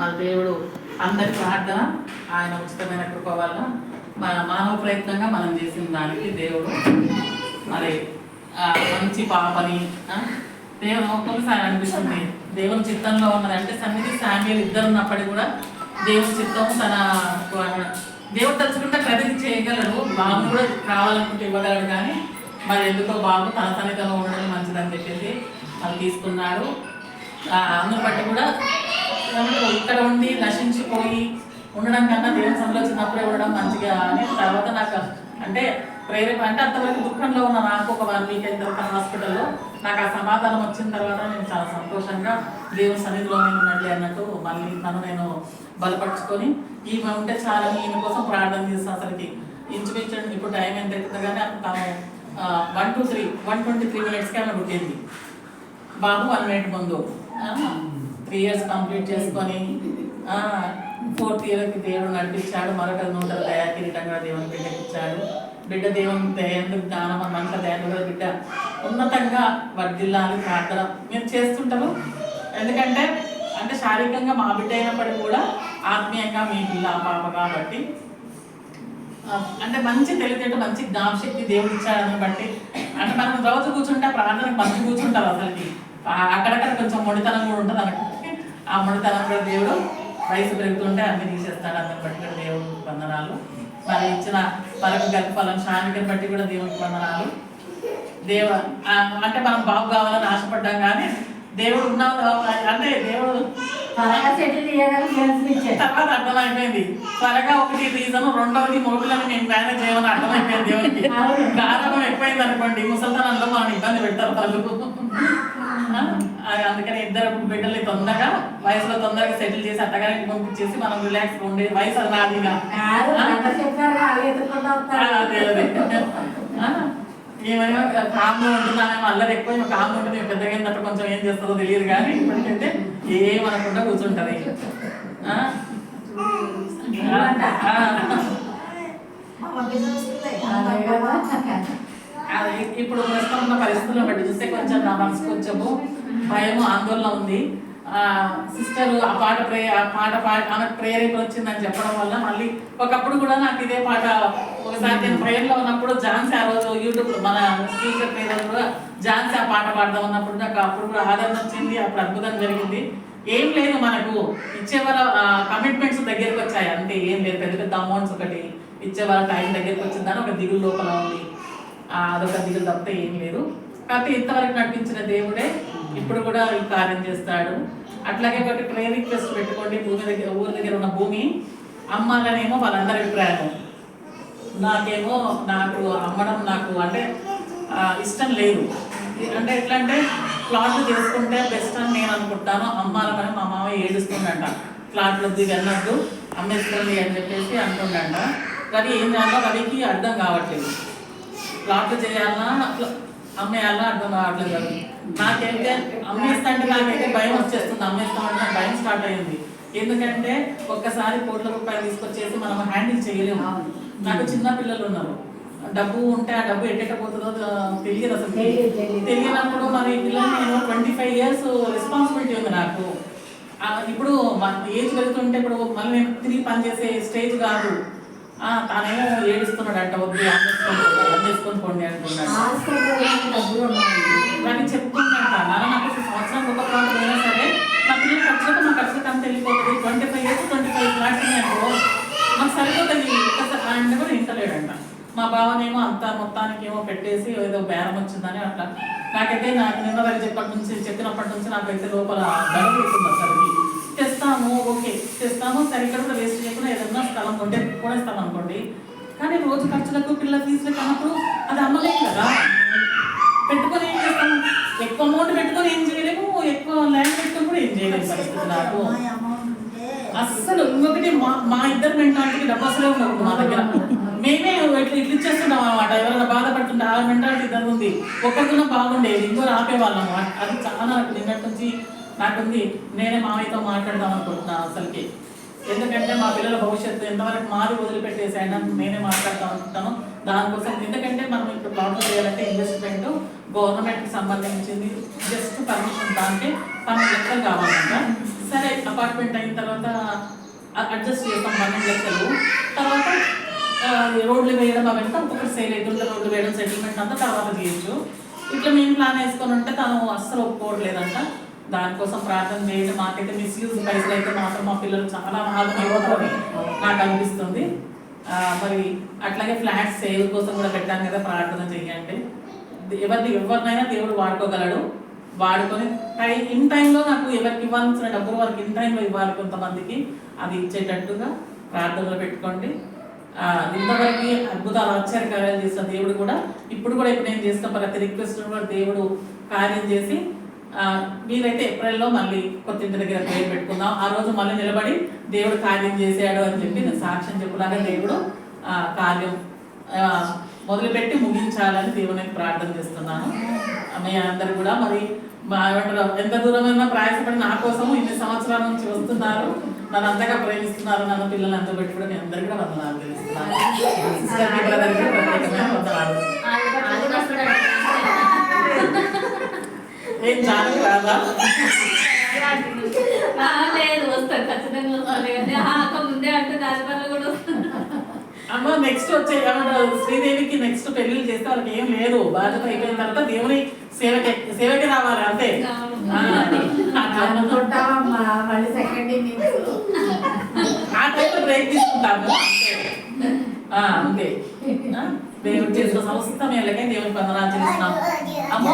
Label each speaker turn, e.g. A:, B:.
A: మన దేవుడు అందరి ప్రార్థన ఆయన ఉచితమైన కృప వల్ల మన మానవ ప్రయత్నంగా మనం చేసిన దానికి దేవుడు మరి మంచి పాపని దేవుడు ఒక్కొక్కసారి అనిపిస్తుంది దేవుని చిత్తంలో ఉన్నది. అంటే సన్నిధి శామ్యూల్ ఇద్దరు ఉన్నప్పటికీ కూడా దేవుని చిత్తం తన దేవుడు తలుచుకుంటే ప్రతిదీ చేయగలడు. బాబు కూడా కావాలనుకుంటే ఇవ్వగలడు, కానీ మరి ఎందుకో బాబు తన సన్నిధిలో ఉండడం మంచిదని చెప్పేసి వాళ్ళు తీసుకున్నారు. అందుని బట్టి కూడా ఇక్కడ ఉండి నశించిపోయి ఉండడం కన్నా దేవుని సన్నిధిలో చిన్నప్పుడే ఉండడం మంచిగా అని తర్వాత నాకు అంటే ప్రేరేపణ అంటే అంతవరకు దుఃఖంలో ఉన్న నాకు ఒక 1 వీక్ అయిన తర్వాత హాస్పిటల్లో నాకు ఆ సమాధానం వచ్చిన తర్వాత నేను చాలా సంతోషంగా దేవుని సన్నిధిలో నేను ఉన్నట్లే అన్నట్టు మళ్ళీ నన్ను నేను బలపరుచుకొని ఈమె ఉంటే చాలా ఈమె కోసం ప్రార్థన చేస్తాను. అసలుకి ఇంచుమించండి ఇప్పుడు టైం ఎంత అవుతుంది కానీ తను 123 minutesకి ఆమె పుట్టింది. బాబు 1 minute ముందు 3 years కంప్లీట్ చేసుకొని 4th yearకి దేవుడు నడిపించాడు. మరొక 100 దయా కిరీటం కూడా దేవుని బిడ్డకి ఇచ్చాడు. బిడ్డ దేవుని దయందుకు జ్ఞానం మనుషుల దయాన్ని కూడా బిడ్డ ఉన్నతంగా వర్ధిల్లాలి ప్రార్థన మేము చేస్తుంటాము. ఎందుకంటే అంటే శారీరకంగా మా బిడ్డ అయినప్పటికీ కూడా ఆత్మీయంగా మీ పిల్ల పాప కాబట్టి అంటే మంచి తెలివితేట మంచి జ్ఞాపశక్తి దేవుడు ఇచ్చాడని బట్టి అంటే మనం రోజు కూర్చుంటే ప్రార్థనకు మంచి కూర్చుంటారు. అసలుకి అక్కడక్కడ కొంచెం మొండితనం కూడా ఉంటుంది అనుకుంటే ఆ మొండితనం కూడా దేవుడు వయసు పెరుగుతుంటే అన్ని తీసేస్తాడు. అందరిని బట్టి కూడా దేవుడు వందనాలు. మరి ఇచ్చిన మరొక గర్భఫలం శాంతిని బట్టి కూడా దేవుడికి వందనాలు. అంటే మనం బాబు కావాలని ఆశపడ్డాం, కానీ దేవుడు ఉన్న అంటే దేవుడు తర్వాత అర్థమైపోయింది. త్వరగా ఒకటి రీజన్, రెండవది మోగులను నేను మేనేజ్ చేయమని అర్థమైపోయింది దేవుడికి. గారాబం ఎక్కువైంది అనుకోండి, ముసల్తనంలో మనం ఇబ్బంది పెడతారు వాళ్ళు. అందుకని ఇద్దరు బిడ్డల్ని తొందరగా వయసులో తొందరగా సెటిల్ చేసి అత్తగారికి పంపించేసి మనం రిలాక్స్గా ఉండే వయసు అది నాదిగా. అదే అదే ఏమైనా కామ్గా ఉంటున్నామేమో, అల్లరి ఎక్కువ ఏమో కామ్గా ఉంటుంది. పెద్దగా అయినట్టు కొంచెం ఏం చేస్తుందో తెలియదు, కానీ ఇప్పటికైతే ఏమనకుండా కూర్చుంటది. ఇప్పుడు ప్రస్తుతం ఉన్న పరిస్థితులను బట్టి చూస్తే కొంచెం నా మనసు కొంచెము భయము ఆందోళన ఉంది. సిస్టర్ ఆ పాట ఆమెకు ప్రేరేపణ వచ్చిందని చెప్పడం వల్ల మళ్ళీ ఒకప్పుడు కూడా నాకు ఇదే పాట ఒకసారి నేను భయంలో ఉన్నప్పుడు ఝాన్సీ ఆ రోజు యూట్యూబ్ మన స్పీకర్ మీద కూడా ఝాన్సీ ఆ పాట పాడదాం ఉన్నప్పుడు నాకు అప్పుడు కూడా ఆదరణ వచ్చింది. అప్పుడు అద్భుతం జరిగింది. ఏం లేదు, మనకు ఇచ్చేవాళ్ళ కమిట్మెంట్స్ దగ్గరికి వచ్చాయి అంతే, ఏం లేదు. పెద్ద పెద్ద అమౌంట్స్ ఒకటి ఇచ్చేవాళ్ళ టైం దగ్గరికి వచ్చిందని ఒక దిగులు లోపల ఉంది. అదొక దిగులు తప్పితే ఏం లేదు. కాకపోతే ఇంతవరకు నడిపించిన దేవుడే ఇప్పుడు కూడా ఈ కార్యం చేస్తాడు. అట్లాగే ఒకటి ప్రేయర్ రిక్వెస్ట్ పెట్టుకోండి. ఊరి దగ్గర ఉన్న భూమి అమ్మాలనేమో వాళ్ళందరి అభిప్రాయం. నాకు అమ్మడం నాకు అంటే ఇష్టం లేదు. అంటే ఎట్లా అంటే ప్లాట్లు చేసుకుంటే బెస్ట్ అని నేను అనుకుంటాను. అమ్మాలమని మా మామ ఏడుస్తుండంట, ప్లాట్లు దిగి అన్నట్టు అమ్మేసుకోండి అని చెప్పేసి అంటుండంట. కానీ ఏం చేయాలో రవికి అర్థం కావట్లేదు. ప్లాట్లు చేయాలన్నా అమ్మేయాలన్నా అర్థం కావట్లేదు. రవి నాకైతే అమ్మేస్తాంటే నాకైతే భయం వచ్చేస్తుంది. అమ్మేస్తామంటే నాకు భయం స్టార్ట్ అయ్యింది. ఎందుకంటే ఒక్కసారి కోట్ల రూపాయలు తీసుకొచ్చేసి మనం హ్యాండిల్ చేయలేము. నాకు చిన్న పిల్లలు ఉన్నారు. డబ్బు ఉంటే ఆ డబ్బు ఎట్టకపోతుందో తెలియదు. అసలు తెలియనప్పుడు మరి పిల్లలు నేను 25 years రెస్పాన్సిబిలిటీ ఉంది నాకు. ఇప్పుడు ఏజ్ పెరుగుతుంటే ఇప్పుడు మళ్ళీ నేను తిరిగి పనిచేసే స్టేజ్ కాదు. తానేమో ఏడుస్తున్నాడు అంట, వద్దు అమ్మేసుకొని పోండి అంటున్నాడు. కానీ చెప్తుందంట నాకు సంవత్సరం ఒక ప్లాట్ అయినా సరే నా పిల్లలు ఖర్చులకు మా ఖర్చులకు అంత వెళ్ళిపోతుంది. 25 years 25 ఫ్లాట్స్ ఉన్నాయనుకో మాకు సరిపోతుంది. ఆయన కూడా ఇంటలేడంట. మా బావనేమో అంత మొత్తానికి ఏమో పెట్టేసి ఏదో బేరం వచ్చిందని అట్లా. నాకైతే నాకు నిన్న వరకు చెప్పినప్పటి నుంచి నాకైతే లోపల గడపడుతుంది. అసలు తెస్తాము, ఓకే తెస్తాము, సరే ఇక్కడ కూడా వేస్ట్ చేయకుండా ఏదన్నా స్థలం కొంటే కొనేస్తాం అనుకోండి. కానీ రోజు ఖర్చులకు పిల్లల ఫీజులకు అన్నప్పుడు అది అమ్మలేము కదా. పెట్టుకొని ఏం చేస్తాము, ఎక్కువ అమౌంట్ పెట్టుకొని ఏం చేయలేము, ఎక్కువ ల్యాండ్ పెట్టుకొని కూడా ఏం చేయలేము పరిస్థితి నాకు అస్సలు. ఇంకొకటి మా ఇద్దరు మెంటాలిటీకి డబ్బు అసలే ఉండదు మా దగ్గర. మేమే ఇట్లా ఇచ్చేస్తున్నాం అనమాట. ఎవరైనా బాధపడుతుంటే ఆ మెంటాలిటీ ఇద్దరు ఉంది. ఒక్కరితో బాగుండేది, ఇంకోరు ఆపేవాళ్ళం. అది చాలా నాకు నిన్నటి నుంచి నాకుంది. నేనే మామయ్యతో మాట్లాడదాం అనుకుంటున్నాను అసలుకి. ఎందుకంటే మా పిల్లల భవిష్యత్తు ఎంతవరకు మారి వదిలిపెట్టేసి అయినా నేనే మాట్లాడతాం అనుకుంటాను దానికోసం. ఎందుకంటే మనం ఇప్పుడు ప్లాట్లు చేయాలంటే ఇన్వెస్ట్మెంట్ గవర్నమెంట్కి సంబంధించింది. జస్ట్ పర్మిషన్ దానికి 12 లక్షలు కావాలంట. సరే అపార్ట్మెంట్ అయిన తర్వాత అడ్జస్ట్ చేస్తాం 12 లక్షలు. తర్వాత రోడ్లు వేయడం అవంతా ఒక్కొక్కటి సేల్ అవుతుంటే రోడ్లు వేయడం సెటిల్మెంట్ అంతా తర్వాత చేయొచ్చు. ఇట్లా మేము ప్లాన్ వేసుకొని ఉంటే తను అస్సలు ఒప్పుకోవట్లేదంట. దానికోసం ప్రార్థన చేయండి. మాకైతే మిస్యూజ్ పైసలు అయితే మాత్రం మా పిల్లలు చాలా బాధపడిపోతారని నాకు అనిపిస్తుంది. మరి అట్లాగే ఫ్లాట్ సేల్ కోసం కూడా పెట్టాను కదా, ప్రార్థన చేయండి. ఎవరినైనా దేవుడు వాడుకోగలడు. వాడుకొని ఇన్ టైంలో నాకు ఎవరికి ఇవ్వాల్సిన డబ్బులు వాళ్ళకి ఇన్ టైంలో ఇవ్వాలి కొంతమందికి, అది ఇచ్చేటట్టుగా ప్రార్థనలో పెట్టుకోండి. ఇంతవరకు అద్భుతాలు ఆశ్చర్యకార్యాలు చేసిన దేవుడు కూడా ఇప్పుడు నేను చేసిన ప్రతి రిక్వెస్ట్ కూడా దేవుడు కార్యం చేసి, మీరైతే ఏప్రిల్లో మళ్ళీ కొత్త ఇంటి దగ్గర పేరు పెట్టుకుందాం. ఆ రోజు మళ్ళీ నిలబడి దేవుడు కార్యం చేశాడు అని చెప్పి నేను సాక్ష్యం చెప్పులాగా దేవుడు కార్యం మొదలుపెట్టి ముగించాలని దేవునికి ప్రార్థన చేస్తున్నాను. మీ అందరు కూడా మరి ఎంత దూరమైనా ప్రయాసపడి నా కోసం ఇన్ని సంవత్సరాల నుంచి వస్తున్నారు, నన్ను అంతగా ప్రేమిస్తున్నారు, నన్ను పిల్లలు అంతా పెట్టి కూడా నేను అందరు కూడా వందనాలు తెలుస్తున్నాను. ప్రత్యేకమైన వందనాలు. ఏం చాలా రాదా?
B: లేదు, వస్తాను ఖచ్చితంగా వస్తాను. ముందే అంటే దాని వల్ల కూడా వస్తాను.
A: అమ్మ నెక్స్ట్ వచ్చే శ్రీదేవికి నెక్స్ట్ పెళ్లిళ్ళు చేస్తే వాళ్ళకి ఏం లేదు, బాధ్యత అయిపోయిన తర్వాత దేవుని సేవకి రావాలి అంతే. ఆ టైంలో బ్రేక్ తీసుకుంటాము అంతే. దేవుడు చేసిన సమస్త మేలకై దేవుని వందనాలు చేస్తున్నాము. అమ్మ